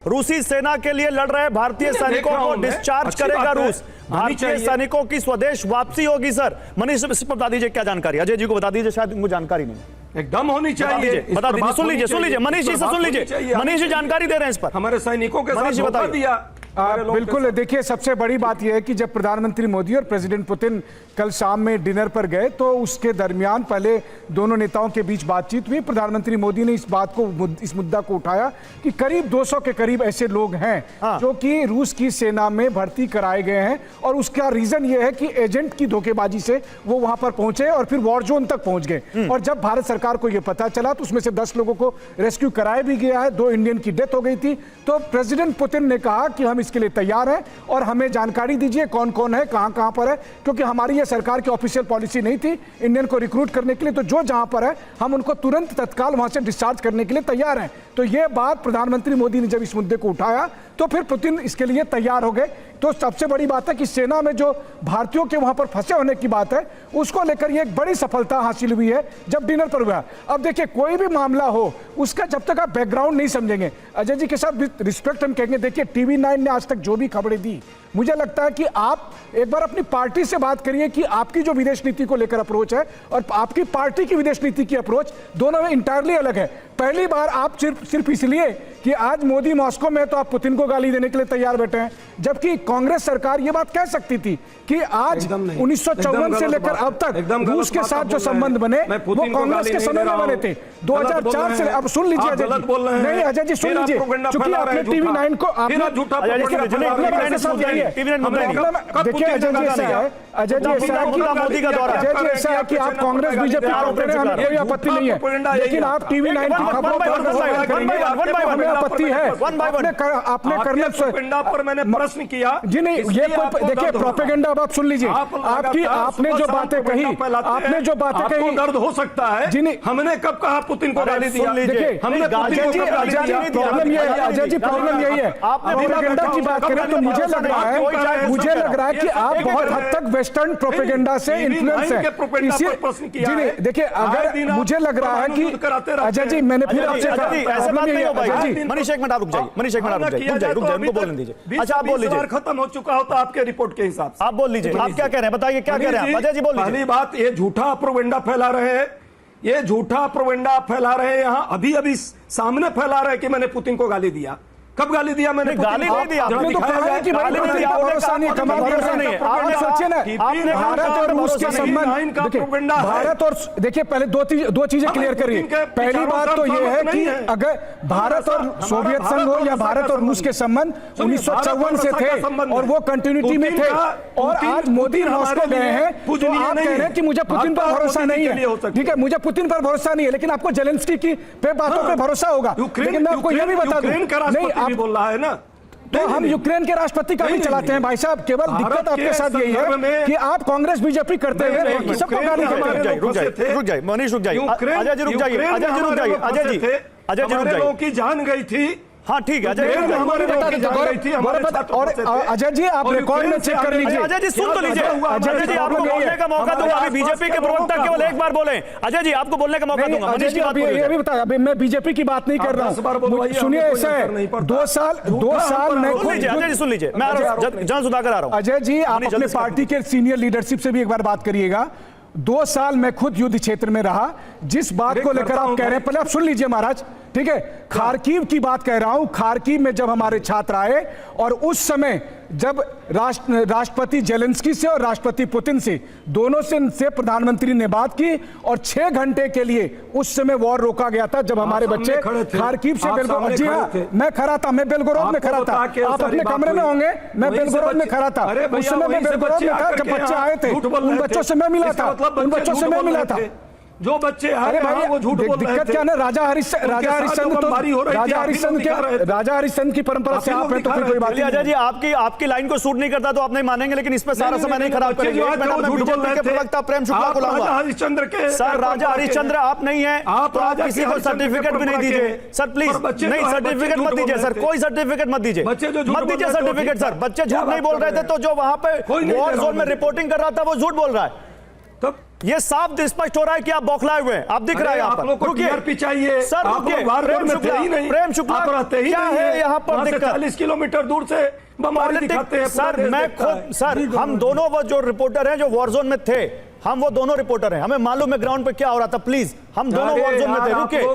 रूसी सेना के लिए लड़ रहे भारतीय सैनिकों को डिस्चार्ज करेगा रूस। भारतीय सैनिकों की स्वदेश वापसी होगी। सर मनीष इस पर बता दीजिए क्या जानकारी, अजय जी को बता दीजिए, शायद उनको जानकारी नहीं। एकदम होनी चाहिए, बता दीजिए, सुन लीजिए मनीष जी से सुन लीजिए, मनीष जी जानकारी दे रहे हैं इस पर। हमारे सैनिकों के साथ धोखा दिया। बिल्कुल, देखिए सबसे बड़ी बात यह है कि जब प्रधानमंत्री मोदी और प्रेसिडेंट पुतिन कल शाम में डिनर पर गए तो उसके दरमियान पहले दोनों नेताओं के बीच बातचीत हुई। प्रधानमंत्री मोदी ने इस मुद्दा को उठाया कि करीब 200 के करीब ऐसे लोग हैं जो कि रूस की सेना में भर्ती कराए गए हैं और उसका रीजन यह है कि एजेंट की धोखेबाजी से वो वहां पर पहुंचे और फिर वॉर जोन तक पहुंच गए। और जब भारत सरकार को यह पता चला तो उसमें से 10 लोगों को रेस्क्यू कराया भी गया है, 2 इंडियन की डेथ हो गई थी। तो प्रेसिडेंट पुतिन ने कहा कि हम इसके लिए तैयार हैं और हमें जानकारी दीजिए कौन कौन है, कहां कहां पर है, क्योंकि हमारी यह सरकार की ऑफिशियल पॉलिसी नहीं थी इंडियन को रिक्रूट करने के लिए। तो जो जहां पर है हम उनको तुरंत तत्काल वहां से डिस्चार्ज करने के लिए तैयार हैं। तो यह बात प्रधानमंत्री मोदी ने जब इस मुद्दे को उठाया तो फिर पुतिन इसके लिए तैयार हो गए। तो सबसे बड़ी बात है कि सेना में जो भारतीयों के वहां पर फंसे होने की बात है उसको लेकर यह एक बड़ी सफलता हासिल हुई है जब डिनर पर हुआ। अब देखिए कोई भी मामला हो उसका जब तक आप बैकग्राउंड नहीं समझेंगे, अजय जी के साथ रिस्पेक्ट हम कहेंगे, देखिए TV9 ने आज तक जो भी खबरें दी, मुझे लगता है कि आप एक बार अपनी पार्टी से बात करिए कि आपकी जो विदेश नीति को लेकर अप्रोच है और आपकी पार्टी की विदेश नीति की अप्रोच दोनों में इंटायरली अलग है। पहली बार आप सिर्फ इसलिए कि आज मोदी मॉस्को में तो आप पुतिन को गाली देने के लिए तैयार बैठे हैं, जबकि कांग्रेस सरकार ये बात कह सकती थी कि आज 1954 से लेकर अब तक रूस के साथ जो संबंध बने वो कांग्रेस के समय में बने थे। 2004 से अब सुन लीजिए अजय जी, नहीं अजय जी सुन लीजिए, क्योंकि आपने TV9 को देखिए अजय जी ऐसा है, अजय जी ऐसा है कि आप कांग्रेस बीजेपी हमें कोई आपत्ति नहीं है, लेकिन आप TV9 की खबरों पर हमें आपत्ति है। आपने कर्नल पर मैंने प्रश्न किया जी, नहीं ये देखिए प्रोपेगेंडा आप सुन लीजिए, आपने जो बातें कही, आपने जो बातें कही दर्द हो सकता है जी। नहीं हमने कब कहा पुतिन को गाली दिया? देखिए हमने प्रॉब्लम ये है अजय जी, प्रॉब्लम यही है, आप प्रोपेगेंडा की बात करें तो मुझे लग रहा है कि आप बहुत हद तक वेस्टर्न प्रोपेगेंडा से इन्फ्लुएंस है। जी नहीं देखिए, अगर मुझे लग रहा है कि अजय जी मैंने फिर आपसे मनीष एक मिनट रुक जाइए, मनीष एक मिनट रुक जाइए, उनको बोलने दीजिए। अच्छा आप बोल लीजिए, खत्म हो चुका हो तो आपके रिपोर्ट के हिसाब से आप बोल लीजिए, आप क्या कह रहे हैं बताइए, क्या कह रहे हैं अजय जी बोल लीजिए। पहली बात, ये झूठा प्रोपेगेंडा फैला रहे हैं, ये झूठा प्रोपेगेंडा फैला रहे हैं, यहाँ अभी सामने फैला रहे कि मैंने पुतिन को गाली दिया। कब गाली दिया मैंने? गाली नहीं दिया, आपने तो कहा है कि भारत और भरोसा नहीं है, कमाल भरोसा नहीं है। आपने सोचिए ना, आपने भारत और रूस के संबंध, भारत और देखिए पहले दो चीजें क्लियर करिए। पहली बात तो यह है कि अगर भारत और सोवियत संघ हो या भारत और रूस के संबंध 1954 से थे और वो कंटिन्यूटी में थे, और आज मोदी मॉस्को गए हैं तो आप कह रहे हैं कि मुझे पुतिन पर भरोसा नहीं है। ठीक है, मुझे पुतिन पर भरोसा नहीं है, लेकिन आपको जेलेंस्की की बातों पर भरोसा होगा। लेकिन मैं आपको यह भी बता दूं, नहीं बोल रहा है ना, तो हम यूक्रेन के राष्ट्रपति का भी चलाते हैं भाई साहब। केवल दिक्कत आपके साथ यही है कि आप कांग्रेस बीजेपी करते हैं, सबको गाली देते हैं। रुक जाइए मनीष, रुक जाइए अजय जी, रुक जाइए अजय जी, रुक जाइए अजय जी, अजय जी रुक जाइए, की जान गई थी। हाँ ठीक है अजय जी, और अजय जी आप रिकॉर्ड में चेक कर लीजिए। अजय जी सुन तो लीजिए, अजय जी आपको बोलने का मौका दूंगा, अभी बीजेपी के प्रवक्ता केवल एक बार बोले। अजय जी आपको बोलने का मौका दूंगा। मनीष जी ये भी बताया, मैं बीजेपी की बात नहीं कर रहा हूँ, सुनिए ऐसा है 2 साल मैं अजय जी सुन लीजिए, मैं जन सुधाकर आ रहा हूँ। अजय जी आप अपने पार्टी के सीनियर लीडरशिप से भी एक बार बात करिएगा। 2 साल मैं खुद युद्ध क्षेत्र में रहा, जिस बात को लेकर आप कह रहे हैं, पहले आप सुन लीजिए महाराज, ठीक है। खार्किव की बात कह रहा हूं, खार्किव में जब हमारे छात्र आए और उस समय जब राष्ट्रपति जेलेंस्की से और राष्ट्रपति पुतिन से दोनों से प्रधानमंत्री ने बात की और 6 घंटे के लिए उस समय वॉर रोका गया था, जब हमारे बच्चे खार्किव से बेलगोरोद, जी हाँ मैं खड़ा था, मैं बेलगोरोद में खड़ा था, आप अपने कमरे में होंगे, मैं बेलगोरोद में खड़ा था, उस समय मैं बेलगोरोद में था जब बच्चे आए थे, उन बच्चों से मैं मिला था, उन बच्चों से मैं मिला था। जो बच्चे अरे भाई वो झूठ बोल रहे थे। दिक्कत क्या ना, राजा हरिश्चंद्र की परंपरा से आप हैं तो फिर कोई बात नहीं। अजय जी आपकी लाइन को सूट नहीं करता तो आप नहीं मानेंगे, लेकिन इस पे सारा समय नहीं खराब करेंगे। प्रवक्ता प्रेम शुक्ला को लाऊंगा। हरिश्चंद्र के सर, राजा हरिश्चंद्र आप नहीं है तो आप किसी को सर्टिफिकेट भी नहीं दीजिए सर, प्लीज नहीं, सर्टिफिकेट मत दीजिए सर, कोई सर्टिफिकेट मत दीजिए, मत दीजिए सर्टिफिकेट सर। बच्चे झूठ नहीं बोल रहे थे, तो जो वहां पे वॉर जोन में रिपोर्टिंग कर रहा था वो झूठ बोल रहा है। ये साफ स्पष्ट हो रहा है कि आप बौखलाए हुए हैं, आप दिख रहा है यहाँ आप पर। लोग को रुकिए। टीआरपी चाहिए, सर आप रुकिए। लोग वार-वार में थे ही नहीं, प्रेम शुक्ला, आप रहते ही क्या नहीं है यहाँ पर वहां से दिक्कत? 40 किलोमीटर दूर से बमबारी दिखाते हैं, पूरा सर देश मैं देखता है। खुद सर हम दोनों वो जो रिपोर्टर हैं जो वॉरजोन में थे, हम वो दोनों रिपोर्टर हैं, हमें मालूम है ग्राउंड पे क्या हो रहा था। प्लीज, हम दोनों अरे वॉरजोन में थे। यार, आप रुकिए। लोग को